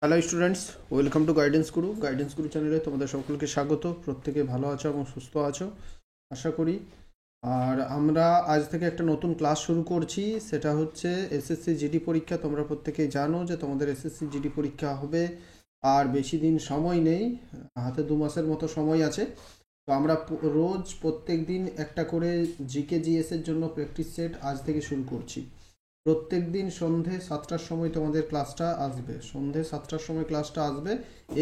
Hello students, welcome to guidance গুরু চ্যানেলে তোমাদের সকলকে স্বাগত। প্রত্যেকে ভালো আছো এবং সুস্থ আছো আশা করি। আর আমরা আজ থেকে একটা নতুন ক্লাস শুরু করছি, সেটা হচ্ছে এসএসসি জিডি পরীক্ষা। তোমরা প্রত্যেকেই জানো যে তোমাদের এসএসসি জিডি পরীক্ষা হবে আর বেশি দিন সময় নেই, হাতে 2 মাসের মতো সময় আছে। তো আমরা রোজ প্রত্যেক দিন একটা করে জিকে জিএসের জন্য প্র্যাকটিস সেট আজ থেকে শুরু করছি। প্রত্যেক দিন সন্ধে 7টার সময় তোমাদের ক্লাসটা আসবে, সন্ধে 7টার সময় ক্লাসটা আসবে।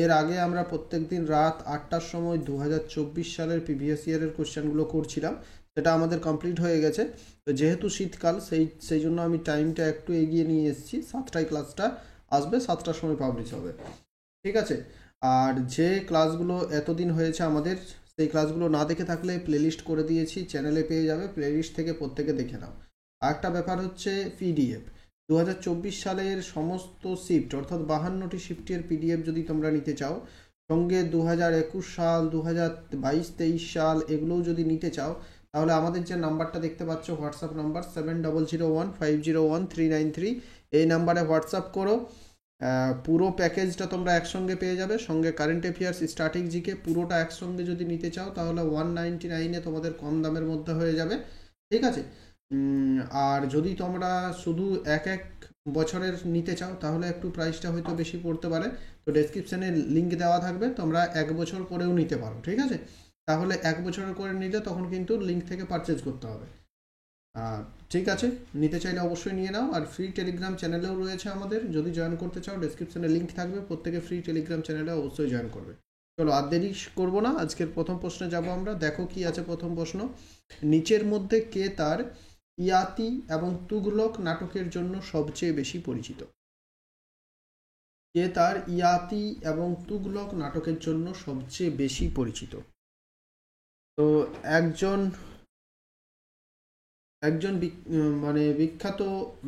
এর আগে আমরা প্রত্যেক দিন রাত 8টার সময় 2024 সালের প্রিভিয়াস ইয়ারের কোশ্চেনগুলো করছিলাম, সেটা আমাদের কমপ্লিট হয়ে গেছে। তো যেহেতু শীতকাল সেই জন্য আমি টাইমটা একটু এগিয়ে নিয়ে এসেছি, 7টায় ক্লাসটা আসবে, 7টার সময় পাবলিশ হবে, ঠিক আছে। আর যে ক্লাসগুলো এতদিন হয়েছে আমাদের, সেই ক্লাসগুলো না দেখে থাকলে প্লেলিস্ট করে দিয়েছি, চ্যানেলে পেয়ে যাবে, প্লেলিস্ট থেকে প্রত্যেকে দেখে নাও। আরেকটা ব্যাপার হচ্ছে পিডিএফ 2024 সালের সমস্ত শিফট, অর্থাৎ 52টি শিফটের পিডিএফ যদি তোমরা নিতে চাও, সঙ্গে 2021 সাল, 2022-23 সাল এগুলোও যদি নিতে চাও, তাহলে আমাদের যে নাম্বারটা দেখতে পাচ্ছ, হোয়াটসঅ্যাপ নাম্বার 7001501393, এই নাম্বারে হোয়াটসঅ্যাপ করো। পুরো প্যাকেজটা তোমরা একসঙ্গে পেয়ে যাবে, সঙ্গে কারেন্ট অ্যাফেয়ার্স, স্ট্যাটিক জিকে পুরোটা একসঙ্গে যদি নিতে চাও তাহলে 199-এ তোমাদের কম দামের মধ্যে হয়ে যাবে, ঠিক আছে। আর যদি তোমরা শুধু এক বছরের নিতে চাও তাহলে একটু প্রাইসটা হয়তো বেশি পড়তে পারে। তো ডেসক্রিপশানে লিঙ্ক দেওয়া থাকবে, তোমরা 1 বছর করেও নিতে পারো, ঠিক আছে। তাহলে 1 বছরের করে নিলে তখন কিন্তু লিঙ্ক থেকে পারচেজ করতে হবে। ঠিক আছে, নিতে চাইলে অবশ্যই নিয়ে নাও। আর ফ্রি টেলিগ্রাম চ্যানেলেও রয়েছে আমাদের, যদি জয়েন করতে চাও ডেসক্রিপশানে লিঙ্ক থাকবে, প্রত্যেকে ফ্রি টেলিগ্রাম চ্যানেলে অবশ্যই জয়েন করবে। চলো আর দেরি করবো না, আজকের প্রথম প্রশ্নে যাব আমরা। দেখো কি আছে প্রথম প্রশ্ন। নিচের মধ্যে কে তার ইয়াতি এবং তুগলক নাটকের জন্য সবচেয়ে বেশি পরিচিত? কে তার ইয়াতি এবং তুগলক নাটকের জন্য সবচেয়ে বেশি পরিচিত? তো একজন একজন মানে বিখ্যাত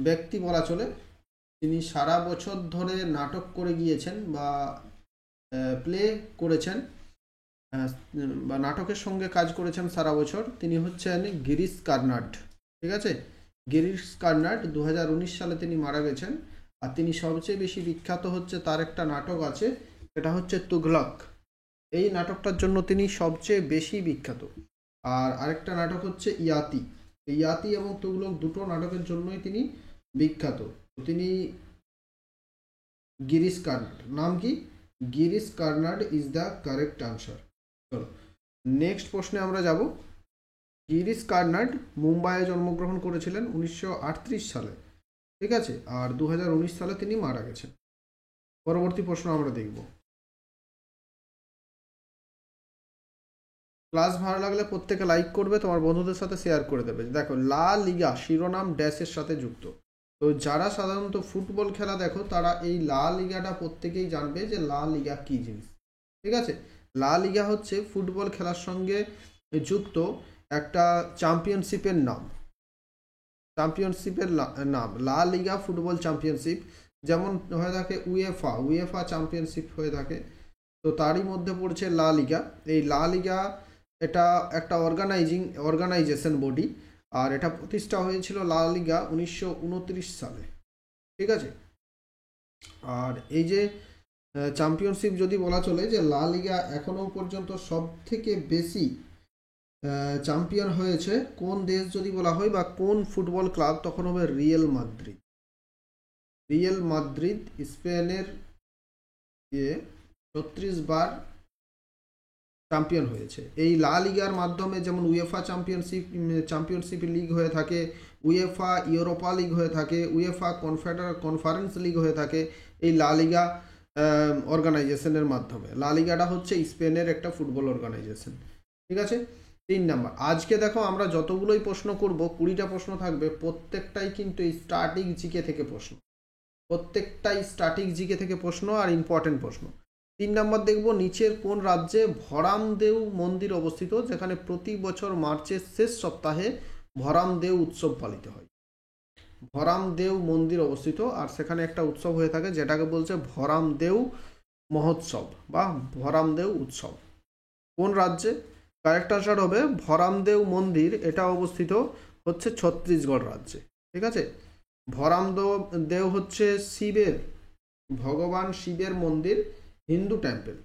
ব্যক্তি বলা চলে, তিনি সারা বছর ধরে নাটক করে গিয়েছেন বা প্লে করেছেন, বা নাটকের সঙ্গে কাজ করেছেন সারা বছর। তিনি হচ্ছেন গিরিশ কার্নাড, ঠিক আছে। গিরিশ কার্নাড 2019 সালে তিনি মারা গেছেন। আর তিনি সবচেয়ে বেশি বিখ্যাত হচ্ছে, তার একটা নাটক আছে, সেটা হচ্ছে তুঘলক। এই নাটকটার জন্য তিনি সবচেয়ে বেশি বিখ্যাত। আর আরেকটা নাটক হচ্ছে ইয়াতি। ইয়াতি এবং তুঘলক দুটো নাটকের জন্যই তিনি বিখ্যাত। তিনি গিরিশ কার্নাড, নাম কি? Girish Karnad is the correct answer. চলো নেক্সট প্রশ্নে আমরা যাব। গিরিশ কার্নাড মুম্বাইয়ে জন্মগ্রহণ করেছিলেন 1938 সালে, ঠিক আছে। আর 2019 সালে তিনি মারা গেছেন। পরবর্তী প্রশ্ন আমরা দেখব। ক্লাস ভালো লাগলে প্রত্যেকে লাইক করবে, তোমার বন্ধুদের সাথে শেয়ার করে দেবে। দেখো, লা লিগা শিরোনাম ড্যাশের সাথে যুক্ত। তো যারা সাধারণত ফুটবল খেলা দেখো তারা এই লা লিগাটা প্রত্যেকেই জানবে যে লা লিগা কী জিনিস, ঠিক আছে। লা লিগা হচ্ছে ফুটবল খেলার সঙ্গে যুক্ত একটা চ্যাম্পিয়নশিপের নাম। নাম লা লিগা ফুটবল চ্যাম্পিয়নশিপ। যেমন হয়ে থাকে উয়েফা চ্যাম্পিয়নশিপ হয়ে থাকে, তো তারই মধ্যে পড়ছে লা লিগা। এই লা লিগা এটা একটা অর্গানাইজেশন বডি, আর এটা প্রতিষ্ঠা হয়েছিল লা লিগা 1929 সালে, ঠিক আছে। আর এই যে চ্যাম্পিয়নশিপ যদি বলা চলে, যে লা লিগা এখনো পর্যন্ত সব থেকে বেশি চ্যাম্পিয়ন হয়েছে কোন দেশ যদি বলা হয়, বা কোন ফুটবল ক্লাব, তখন হবে রিয়েল মাদ্রিদ। রিয়েল মাদ্রিদ স্পেনের 36 বার চ্যাম্পিয়ন হয়েছে। এই লা লিগার মাধ্যমে যেমন উয়েফা চ্যাম্পিয়নশিপ লিগ হয়ে থাকে, উয়েফা ইউরোপা লিগ হয়ে থাকে, উয়েফা কনফারেন্স লিগ হয়ে থাকে, এই লা লিগা অর্গানাইজেশনের মাধ্যমে। লা লিগাটা হচ্ছে স্পেনের একটা ফুটবল অর্গানাইজেশন, ঠিক আছে। 3 নাম্বার। আজকে দেখো আমরা যতগুলোই প্রশ্ন করব, 20টা প্রশ্ন থাকবে, প্রত্যেকটাই কিন্তু স্ট্যাটিক জিকে থেকে প্রশ্ন, প্রত্যেকটাই স্ট্যাটিক জিকে থেকে প্রশ্ন আর ইম্পর্টেন্ট প্রশ্ন। 3 নাম্বার দেখব, নিচের কোন রাজ্যে ভরামদেউ মন্দির অবস্থিত, যেখানে প্রতি বছর মার্চের শেষ সপ্তাহে ভরামদেউ উৎসব পালিত হয়। ভরামদেউ মন্দির অবস্থিত, আর সেখানে একটা উৎসব হয়ে থাকে যেটাকে বলছে ভরামদেউ মহোৎসব বা ভরামদেউ উৎসব। কোন রাজ্যে? কারেক্ট আনসার হবে ভরামদেউ মন্দির, এটা অবস্থিত হচ্ছে ছত্তিশগড় রাজ্যে, ঠিক আছে। ভরামদেউ হচ্ছে শিবের ভগবান শিবের মন্দির, হিন্দু টেম্পল।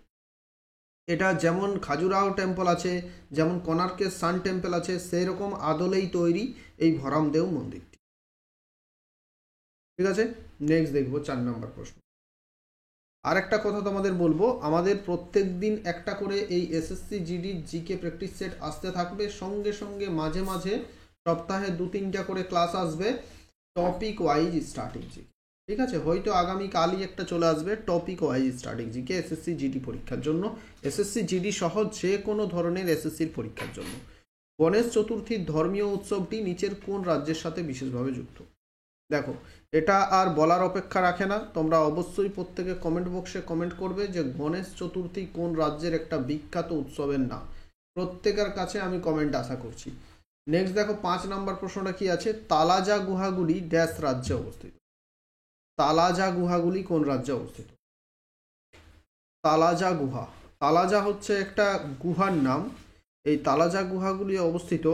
এটা যেমন খাজুরাহো টেম্পল আছে, যেমন কোণার্কের সান টেম্পল আছে, সেই রকম আদলেই তৈরি এই ভরামদেও মন্দিরটি। ঠিক আছে, নেক্সট দেখবো 4 নম্বর প্রশ্ন। আর একটা কথা তোমাদের বলবো, আমাদের প্রত্যেক দিন একটা করে এই এসএসসি জিডির জিকে প্র্যাকটিস সেট আসতে থাকবে, সঙ্গে সঙ্গে মাঝে মাঝে সপ্তাহে 2-3টা করে ক্লাস আসবে টপিক ওয়াইজ স্টার্টিং জিকে। ঠিক আছে, হয়তো আগামীকালই একটা চলে আসবে topic wise starting GK SSC GD পরীক্ষার জন্য, এসএসসি জিডি সহ যে কোনো ধরনের এসএসসির পরীক্ষার জন্য। গণেশ চতুর্থীর ধর্মীয় উৎসবটি নিচের কোন রাজ্যের সাথে বিশেষভাবে যুক্ত? দেখো, এটা আর বলার অপেক্ষা রাখে না, তোমরা অবশ্যই প্রত্যেকে কমেন্ট বক্সে কমেন্ট করবে যে গণেশ চতুর্থী কোন রাজ্যের একটা বিখ্যাত উৎসবের নাম। প্রত্যেকের কাছে আমি কমেন্ট আশা করছি। নেক্সট দেখো 5 নম্বর প্রশ্নটা কি আছে, তালাজা গুহাগুলি ড্যাশ রাজ্যে অবস্থিত? তালাজা গুহাগুলি কোন রাজ্যে অবস্থিত? তালাজা গুহা, তালাজা হচ্ছে একটা গুহার নাম। এই তালাজা গুহাগুলি অবস্থিত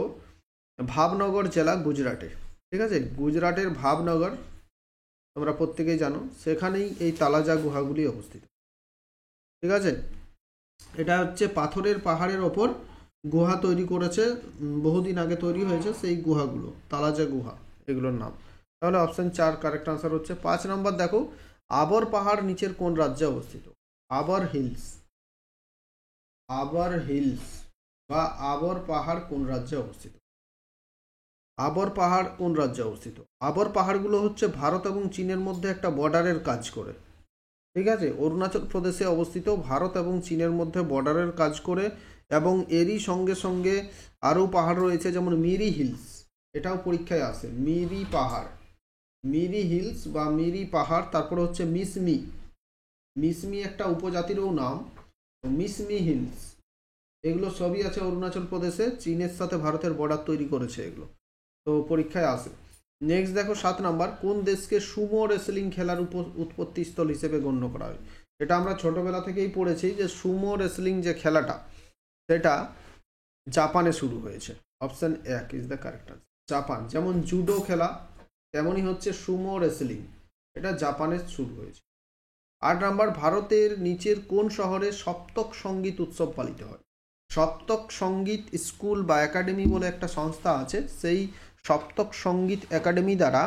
ভাবনগর জেলা, গুজরাটে। ঠিক আছে, গুজরাটের ভাবনগর তোমরা প্রত্যেকেই জানো, সেখানেই এই তালাজা গুহাগুলি অবস্থিত। ঠিক আছে, এটা হচ্ছে পাথরের পাহাড়ের ওপর গুহা তৈরি করেছে, বহুদিন আগে তৈরি হয়েছে সেই গুহাগুলো, তালাজা গুহা এগুলোর নাম। তাহলে অপশন 4 কারেক্ট আনসার হচ্ছে। 5 নম্বর দেখো, আবর পাহাড় নিচের কোন রাজ্যে অবস্থিত? আবর হিলস, আবর হিলস বা আবর পাহাড় কোন রাজ্যে অবস্থিত? আবর পাহাড় কোন রাজ্যে অবস্থিত? আবর পাহাড়গুলো হচ্ছে ভারত এবং চীনের মধ্যে একটা বর্ডারের কাজ করে। ঠিক আছে, অরুণাচল প্রদেশে অবস্থিত, ভারত এবং চীনের মধ্যে বর্ডারের কাজ করে, এবং এরই সঙ্গে সঙ্গে আরও পাহাড় রয়েছে, যেমন মিরি হিলস, এটাও পরীক্ষায় আসে, মিরি পাহাড়, মিরি হিলস বা মিরি পাহাড়। তারপরে হচ্ছে মিসমি, মিসমি একটা উপজাতিরও নাম, মিসমি হিলস, এগুলো সবই আছে অরুণাচল প্রদেশে, চীনের সাথে ভারতের বর্ডার তৈরি করেছে এগুলো, তো পরীক্ষায় আসে। নেক্সট দেখো 7 নাম্বার, কোন দেশকে সুমো রেসলিং খেলার উৎপত্তি স্থল হিসেবে গণ্য করা হয়? এটা আমরা ছোটবেলা থেকেই পড়েছি যে সুমো রেসলিং যে খেলাটা, সেটা জাপানে শুরু হয়েছে। Option 1 is the correct answer, Japan. যেমন জুডো খেলা, তেমনই হচ্ছে সুমো রেসলিং, এটা জাপানে শুরু হয়েছে। 8 নাম্বার, ভারতের নিচের কোন শহরে সপ্তক সঙ্গীত উৎসব পালিত হয়? সপ্তক সঙ্গীত স্কুল বা একাডেমি বলে একটা সংস্থা আছে, সেই সপ্তক সঙ্গীত একাডেমি দ্বারা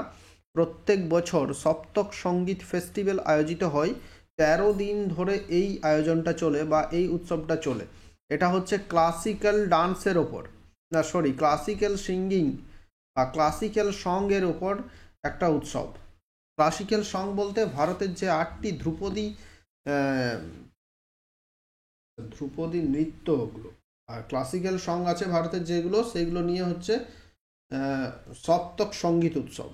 প্রত্যেক বছর সপ্তক সঙ্গীত ফেস্টিভ্যাল আয়োজিত হয়। 13 দিন ধরে এই আয়োজনটা চলে বা এই উৎসবটা চলে। এটা হচ্ছে ক্লাসিক্যাল ডান্সের ওপর, না সরি, ক্লাসিক্যাল সিঙ্গিং বা ক্লাসিক্যাল সঙ্গের ওপর একটা উৎসব। ক্লাসিক্যাল সং বলতে ভারতের যে 8টি ধ্রুপদী ধ্রুপদী নৃত্যগুলো, আর ক্লাসিক্যাল সং আছে ভারতের যেগুলো, সেগুলো নিয়ে হচ্ছে সপ্তক সঙ্গীত উৎসব।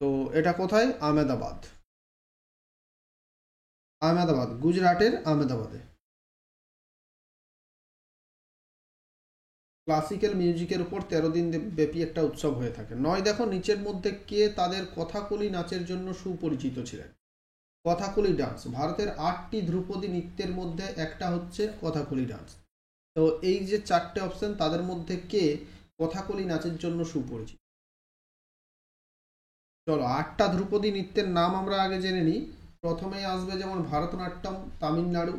তো এটা কোথায়? আহমেদাবাদ, আহমেদাবাদ, গুজরাটের আহমেদাবাদে। ক্লাসিক্যাল মিউজিকের উপর 13 দিন ব্যাপী একটা উৎসব হয়ে থাকে। 9 দেখো, নিচের মধ্যে কে তাদের কথাকলি নাচের জন্য সুপরিচিত ছিলেন? কথাকলি ডান্স, ভারতের 8টি ধ্রুপদী নৃত্যের মধ্যে একটা হচ্ছে কথাকলি ডান্স। তো এই যে 4টে অপশন, তাদের মধ্যে কে কথাকলি নাচের জন্য সুপরিচিত? চলো 8টা ধ্রুপদী নৃত্যের নাম আমরা আগে জেনে নিই। প্রথমেই আসবে যেমন ভারতনাট্যম, তামিলনাড়ু।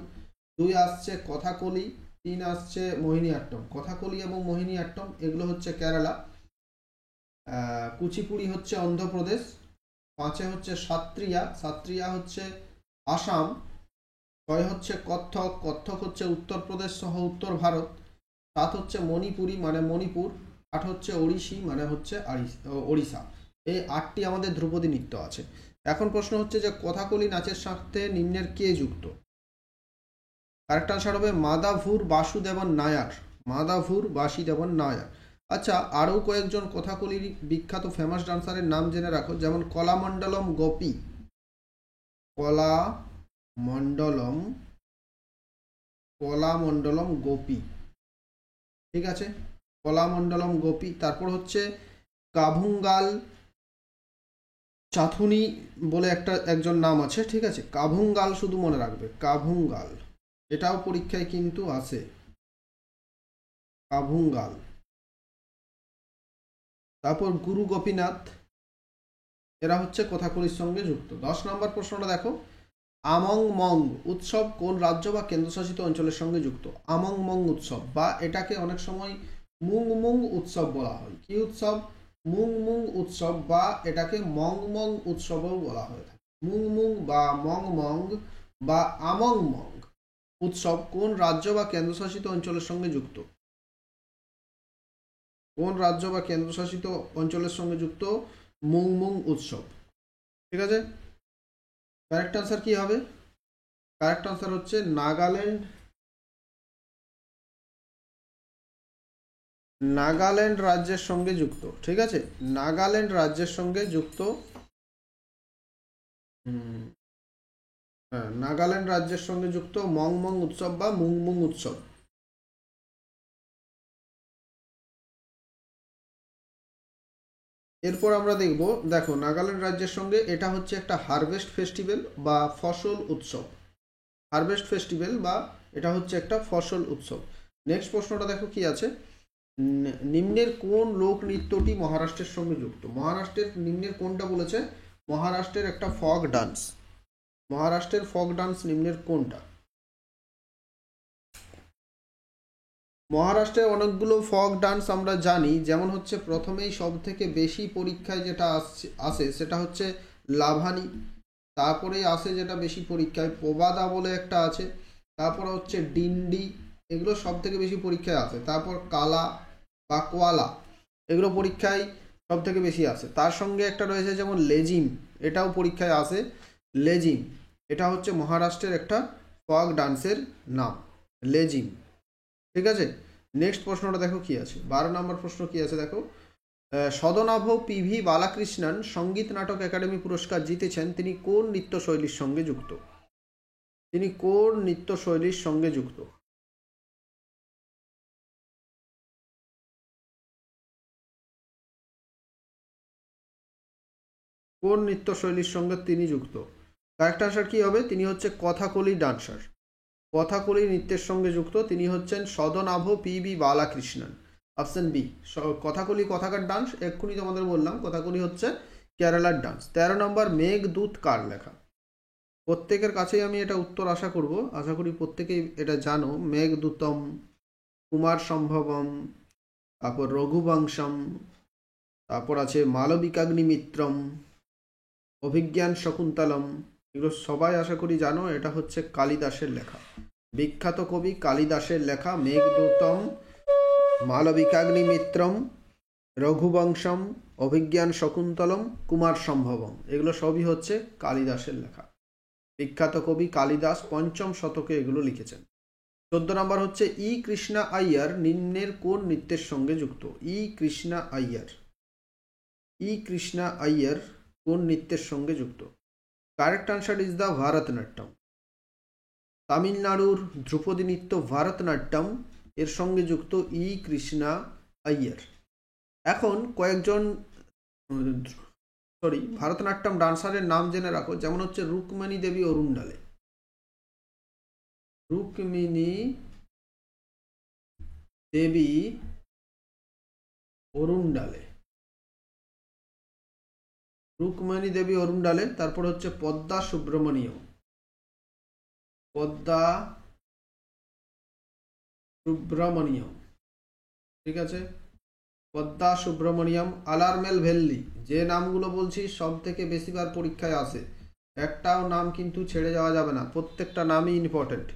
2 আসছে কথাকলি, 3 আসছে মোহিনীআট্টম। কথাকলি এবং মোহিনীআট্টম এগুলো হচ্ছে কেরালা। কুচিপুড়ি হচ্ছে অন্ধ্রপ্রদেশ। 5 হচ্ছে সাত্রিয়া, সাত্রিয়া হচ্ছে আসাম। 6 হচ্ছে কত্থক, কত্থক হচ্ছে উত্তরপ্রদেশ সহ উত্তর ভারত। 7 হচ্ছে মণিপুরি মানে মণিপুর। 8 হচ্ছে ওড়িশি মানে হচ্ছে ওড়িশা। এই 8টি আমাদের ধ্রুপদী নৃত্য আছে। এখন প্রশ্ন হচ্ছে যে কথাকলি নাচের সাথে নিম্নের কে যুক্ত? কারেক্ট আনসার হবে মাদাভুর বাসুদেবন নায়ার, মাদাভুর বাসুদেবন নায়ার। আচ্ছা, আরও কয়েকজন কথাকলির বিখ্যাত ফেমাস ডান্সারের নাম জেনে রাখো, যেমন কলামণ্ডলম গোপী, কলামণ্ডলম, কলামণ্ডলম গোপী। ঠিক আছে, কলামণ্ডলম গোপী। তারপর হচ্ছে কাভুঙ্গাল চাথুনি বলে একজন নাম আছে। ঠিক আছে, কাভুঙ্গাল শুধু মনে রাখবে, কাভুঙ্গাল, এটাও পরীক্ষায় কিন্তু আসে, কাভুঙ্গাল। তারপর গুরু গোপীনাথ, এরা হচ্ছে কথাকলির সঙ্গে যুক্ত। 10 নম্বর প্রশ্নটা দেখো, আমং মং উৎসব কোন রাজ্য বা কেন্দ্রশাসিত অঞ্চলের সঙ্গে যুক্ত? আমং মং উৎসব, বা এটাকে অনেক সময় মুং মুং উৎসব বলা হয়। কি উৎসব? মুং মুং উৎসব, বা এটাকে মং মং উৎসবও বলা হয়ে থাকে। মুং মুং বা মং মং বা আমং মং উৎসব কোন রাজ্য বা কেন্দ্রশাসিত অঞ্চলের সঙ্গে যুক্ত? কোন রাজ্য বা কেন্দ্রশাসিত অঞ্চলের সঙ্গে যুক্ত মুং মুং উৎসব? ঠিক আছে, কারেক্ট আনসার কি হবে? কারেক্ট আনসার হচ্ছে নাগাল্যান্ড। নাগাল্যান্ড রাজ্যের সঙ্গে যুক্ত। ঠিক আছে, নাগাল্যান্ড রাজ্যের সঙ্গে যুক্ত। হ্যাঁ, নাগাল্যান্ড রাজ্যের সঙ্গে যুক্ত মং মং উৎসব বা মুং মুং উৎসব। এরপর আমরা দেখব, দেখো নাগাল্যান্ড রাজ্যের সঙ্গে এটা হচ্ছে একটা হারভেস্ট ফেস্টিভ্যাল বা ফসল উৎসব। হারভেস্ট ফেস্টিভ্যাল বা এটা হচ্ছে একটা ফসল উৎসব। নেক্সট প্রশ্নটা দেখো কি আছে, নিম্নের কোন লোক নৃত্যটি মহারাষ্ট্রের সঙ্গে যুক্ত? মহারাষ্ট্রের নিম্নের কোনটা বলেছে? মহারাষ্ট্রের একটা ফক ডান্স। মহারাষ্ট্রের ফক ডান্স নিম্নের কোনটা? মহারাষ্ট্রের অনেকগুলো ফক ডান্স আমরা জানি, যেমন হচ্ছে প্রথমেই সব থেকে বেশি পরীক্ষায় যেটা আসে সেটা হচ্ছে লাভানি। তারপরেই আসে যেটা বেশি পরীক্ষায় পোবাদা বলে একটা আছে। তারপর হচ্ছে ডিন্ডি, এগুলো সব থেকে বেশি পরীক্ষায় আসে। তারপর কালা বা কোয়ালা, এগুলো পরীক্ষায় সব থেকে বেশি আসে। তার সঙ্গে একটা রয়েছে যেমন লেজিম, এটাও পরীক্ষায় আসে। লেজিম এটা হচ্ছে মহারাষ্ট্রের একটা ফক ডান্সের নাম, লেজিম। ঠিক আছে, নেক্সট প্রশ্নটা দেখো কি আছে, 12 নম্বর প্রশ্ন কি আছে দেখো, সদনাভ পিভি বালাকৃষ্ণন সঙ্গীত নাটক একাডেমি পুরস্কার জিতেছেন, তিনি কোন নৃত্যশৈলীর সঙ্গে যুক্ত? তিনি কোন নৃত্যশৈলীর সঙ্গে যুক্ত? কোন নৃত্যশৈলীর সঙ্গে তিনি যুক্ত? কারেক্ট আনসার কি হবে? তিনি হচ্ছে কথাকলি ডান্সার। কথাকলি নৃত্যের সঙ্গে যুক্ত তিনি হচ্ছেন সদনাভ P B Balakrishnan. Option B, Kathakali কথাকার ডান্স। এক্ষুনি তোমাদের বললাম কথাকলি হচ্ছে কেরালার ডান্স। 13 নম্বর, মেঘদূত কার লেখা? প্রত্যেকের কাছেই আমি এটা উত্তর আশা করব, আশা করি প্রত্যেকেই এটা জানো। মেঘদূতম, কুমার সম্ভবম, তারপর রঘুবংশম, তারপর আছে মালবিকাগ্নিমিত্রম, অভিজ্ঞান শকুন্তলম, এগুলো সবাই আশা করি জানো। এটা হচ্ছে কালিদাসের লেখা, বিখ্যাত কবি কালিদাসের লেখা। মেঘদূতম, মালবিকাগ্নিমিত্রম, রঘুবংশম, অভিজ্ঞান শকুন্তলম, কুমার সম্ভবম, এগুলো সবই হচ্ছে কালিদাসের লেখা। বিখ্যাত কবি কালিদাস 5ম শতকে এগুলো লিখেছেন। 14 নম্বর হচ্ছে ই কৃষ্ণা আইয়ার নিম্নের কোন নৃত্যের সঙ্গে যুক্ত? ই কৃষ্ণা আইয়ার, ই কৃষ্ণা আইয়ার কোন নৃত্যের সঙ্গে যুক্ত? Correct answer is the Bharatanatyam. তামিলনাড়ুর ধ্রুপদী নৃত্য ভারতনাট্যম এর সঙ্গে যুক্ত ই কৃষ্ণা আইয়ার। এখন কয়েকজন ভারতনাট্যম ডান্সারের নাম জেনে রাখো, যেমন হচ্ছে রুক্মিণী দেবী অরুণডালে। রুক্মিণী দেবী অরুণডালে, রুক্মিণী দেবী অরুণডালে। তারপর হচ্ছে পদ্মা সুব্রমণিয়ম, পদ্মা সুব্রমণিয়ম। ঠিক আছে, পদ্মা সুব্রমণিয়ম। আলারমেল ভেল্লি, যে নামগুলো বলছি সব থেকে বেশিবার পরীক্ষায় আসে, একটাও নাম কিন্তু ছেড়ে যাওয়া যাবে না, প্রত্যেকটা নামই ইম্পর্টেন্ট।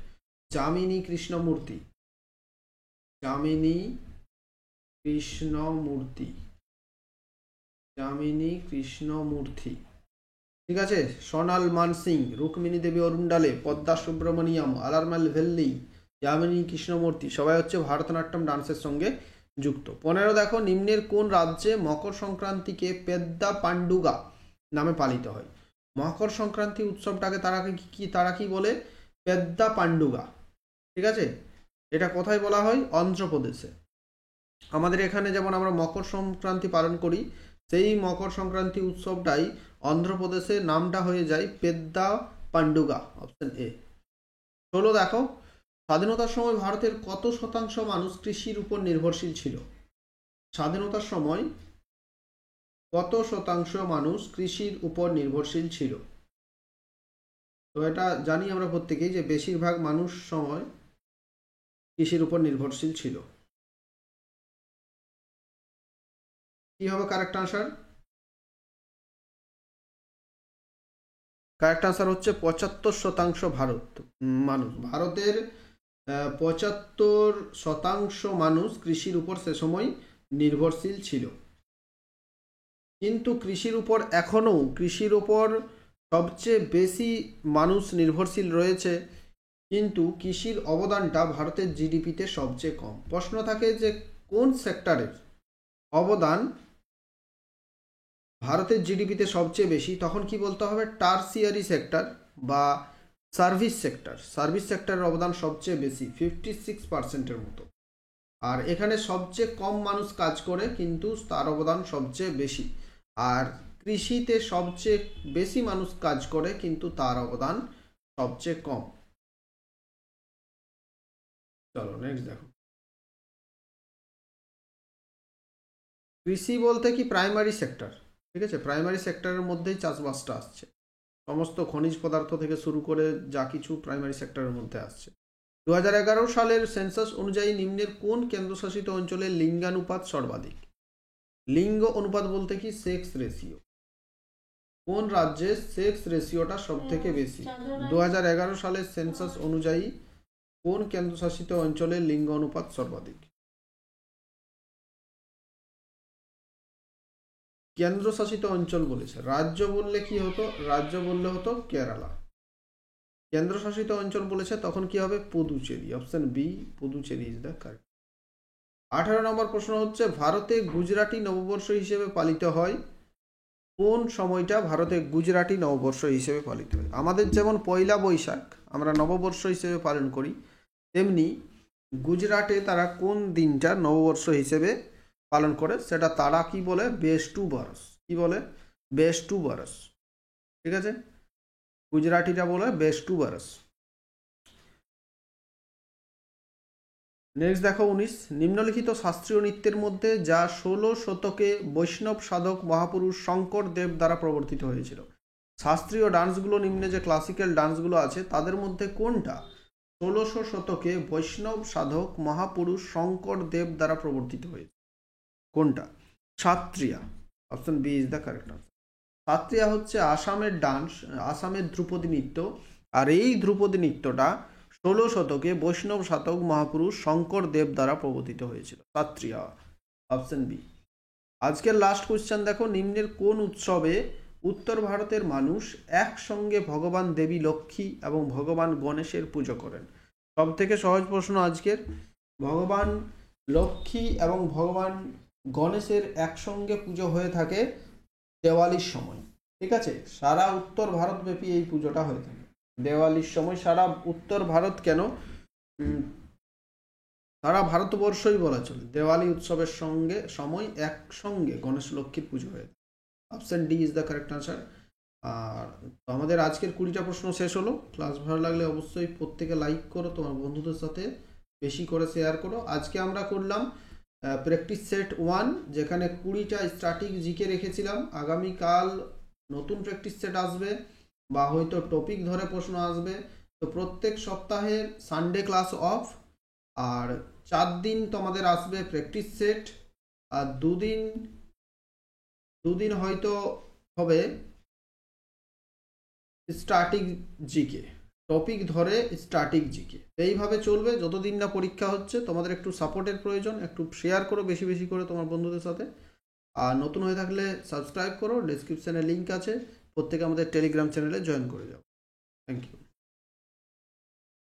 যামিনী কৃষ্ণমূর্তি, যামিনী কৃষ্ণমূর্তি, যামিনী কৃষ্ণমূর্তি। ঠিক আছে, সোনাল মানসিং, রুক্মিণী দেবী অরুণডালে, পদ্মা সুব্রমণিয়ম, আলারমেল ভেল্লি, যামিনী কৃষ্ণমূর্তি সবাই হচ্ছে ভারতনাট্যম ডান্সের সঙ্গে যুক্ত। 15 দেখো, নিম্নের কোন রাজ্যে মকর সংক্রান্তিকে পেদ্দা পান্ডুগা নামে পালিত হয়? মকর সংক্রান্তি উৎসবটাকে তারা কি বলে? পেদ্দা পান্ডুগা। ঠিক আছে, এটা কোথায় বলা হয়? অন্ধ্রপ্রদেশে। আমাদের এখানে যেমন আমরা মকর সংক্রান্তি পালন করি, সেই মকর সংক্রান্তি উৎসবটাই অন্ধ্রপ্রদেশে নামটা হয়ে যায় পেদ্দা পান্ডুগা। Option A. 16 দেখো, স্বাধীনতার সময় ভারতের কত শতাংশ মানুষ কৃষির উপর নির্ভরশীল ছিল? স্বাধীনতার সময় কত শতাংশ মানুষ কৃষির উপর নির্ভরশীল ছিল? তো এটা জানি আমরা প্রত্যেকেই যে বেশিরভাগ মানুষ সময় কৃষির উপর নির্ভরশীল ছিল। কি হবে কারেক্ট আনসার? কারেক্ট আনসার হচ্ছে 75% মানুষ। ভারতের 75% মানুষ কৃষির উপর সে সময় নির্ভরশীল ছিল। কিন্তু কৃষির উপর সবচেয়ে বেশি মানুষ নির্ভরশীল রয়েছে, কিন্তু কৃষির অবদানটা ভারতের জিডিপিতে সবচেয়ে কম। প্রশ্ন থাকে যে কোন সেক্টরের অবদান ভারতের জিডিপিতে সবচেয়ে বেশি, তখন কি বলতে হবে? টারসিয়ারি সেক্টর বা সার্ভিস সেক্টরের অবদান সবচেয়ে বেশি, 56%-এর মতো। আর এখানে সবচেয়ে কম মানুষ কাজ করে, কিন্তু তার অবদান সবচেয়ে বেশি। আর কৃষিতে সবচেয়ে বেশি মানুষ কাজ করে, কিন্তু তার অবদান সবচেয়ে কম। চলো নেক্সট দেখো। কৃষি বলতে কি প্রাইমারি সেক্টর, ঠিক আছে? প্রাইমারি সেক্টরের মধ্যেই চাষবাসটা আসছে। সমস্ত খনিজ পদার্থ থেকে শুরু করে যা কিছু প্রাইমারি সেক্টরের মধ্যে আসছে। 2011 সালের সেন্সাস অনুযায়ী নিম্নের কোন কেন্দ্রশাসিত অঞ্চলে লিঙ্গানুপাত সর্বাধিক? লিঙ্গ অনুপাত বলতে কি সেক্স রেশিও। কোন রাজ্যে সেক্স রেশিওটা সব থেকে বেশি? 2011 সালের সেন্সাস অনুযায়ী কোন কেন্দ্রশাসিত অঞ্চলে লিঙ্গ অনুপাত সর্বাধিক? কেন্দ্রশাসিত অঞ্চল বলেছে, রাজ্য বললে কি হতো? রাজ্য বললে হতো কেরালা। কেন্দ্রশাসিত অঞ্চল বলেছে তখন কি হবে? Puducherry. Option B, Puducherry is the correct. 18 নম্বর প্রশ্ন হচ্ছে ভারতে গুজরাটি নববর্ষ হিসেবে পালিত হয় কোন সময়টা? ভারতে গুজরাটি নববর্ষ হিসেবে পালিত হয়। আমাদের যেমন পয়লা বৈশাখ আমরা নববর্ষ হিসেবে পালন করি, তেমনি গুজরাটে তারা কোন দিনটা নববর্ষ হিসেবে পালন করে সেটা তারা কি বলে? বেস্টু বরস। কি বলে? বেস্টু বরস। ঠিক আছে, গুজরাটিরা বলে বেস্টু বরস। নেক্সট দেখো 19। নিম্নলিখিত শাস্ত্রীয় নৃত্যের মধ্যে যা 16 শতকে বৈষ্ণব সাধক মহাপুরুষ শঙ্কর দেব দ্বারা প্রবর্তিত হয়েছিল। শাস্ত্রীয় ডান্সগুলো, নিম্নে যে ক্লাসিক্যাল ডান্সগুলো আছে তাদের মধ্যে কোনটা 16শো শতকে বৈষ্ণব সাধক মহাপুরুষ শঙ্কর দেব দ্বারা প্রবর্তিত হয়েছে? কোনটা? Sattriya. Option B is the correct answer. Sattriya হচ্ছে আসামের ডান্স, আসামের ধ্রুপদী নৃত্য। আর এই ধ্রুপদী নৃত্যটা 16 শতকে বৈষ্ণব সাধক মহাপুরুষ শঙ্কর দেব দ্বারা প্রবর্তিত হয়েছিল। শাস্ত্রীয়া। Option B. আজকের লাস্ট কোশ্চেন দেখো, নিম্নের কোন উৎসবে উত্তর ভারতের মানুষ একসঙ্গে ভগবান দেবী লক্ষ্মী এবং ভগবান গণেশের পুজো করেন? সব থেকে সহজ প্রশ্ন আজকের। ভগবান লক্ষ্মী এবং ভগবান গণেশের একসঙ্গে পুজো হয়ে থাকে দেওয়ালির সময়। ঠিক আছে, সারা উত্তর ভারতব্যাপী এই পুজোটা হয়ে থাকে দেওয়ালির সময়। সারা উত্তর ভারত কেন, সারা ভারতবর্ষই বলা চলে, দেওয়ালি উৎসবের সময় একসঙ্গে গণেশ লক্ষ্মীর পুজো হয়ে থাকে। Option D is the correct answer. আর আমাদের আজকের 20টা প্রশ্ন শেষ হলো। ক্লাস ভালো লাগলে অবশ্যই প্রত্যেকে লাইক করো, তোমার বন্ধুদের সাথে বেশি করে শেয়ার করো। আজকে আমরা করলাম প্র্যাকটিস সেট 1, যেখানে 20টা স্ট্যাটিক জিকে রেখেছিলাম। আগামীকাল নতুন প্র্যাকটিস সেট আসবে বা হয়তো টপিক ধরে প্রশ্ন আসবে। তো প্রত্যেক সপ্তাহের সানডে ক্লাস অফ, আর 4 দিন তোমাদের আসবে প্র্যাকটিস সেট, আর দুদিন হয়তো হবে স্ট্যাটিক জিকে, টপিক ধরে স্ট্যাটিক জিকে। এইভাবে চলবে যতদিন না পরীক্ষা হচ্ছে। তোমাদের একটু সাপোর্টের প্রয়োজন, একটু শেয়ার করো বেশি বেশি করে তোমার বন্ধুদের সাথে। আর নতুন হয়ে থাকলে সাবস্ক্রাইব করো, ডেসক্রিপশানে লিঙ্ক আছে, প্রত্যেকে আমাদের টেলিগ্রাম চ্যানেলে জয়েন করে যাও। Thank you.